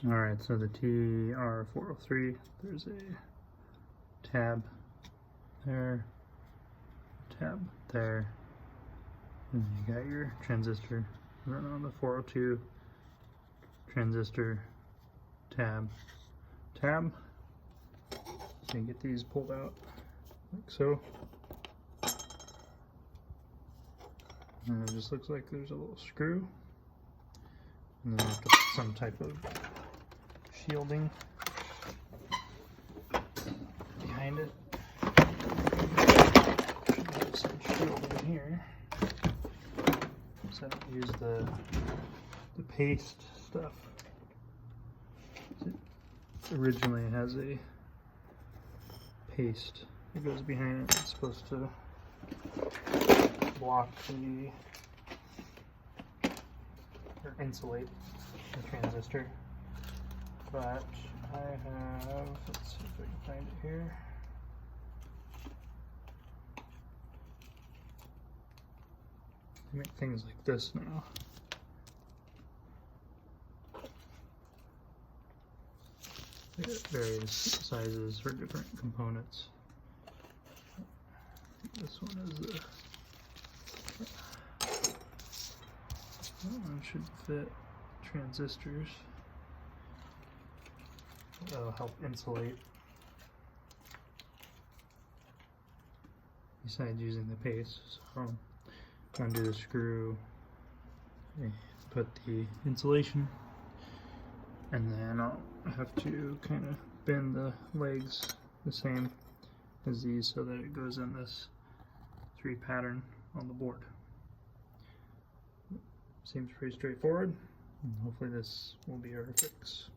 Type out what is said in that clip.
Alright, so the TR403, there's a tab there, tab there, and then you got your transistor. And then on the 402, transistor, tab, tab. So you get these pulled out like so. And it just looks like there's a little screw. And then I have to put some type of shielding behind it. Should have some shielding here. So I don't use the paste stuff. It originally has a paste that goes behind it. It's supposed to block or insulate the transistor. But I have, let's see if I can find it here. They make things like this now. They got various sizes for different components. This one is the, that one should fit transistors. That'll help insulate besides using the paste. So undo the screw, put the insulation, and then I'll have to kind of bend the legs the same as these so that it goes in this 3 pattern on the board. Seems pretty straightforward, and hopefully this will be our fix.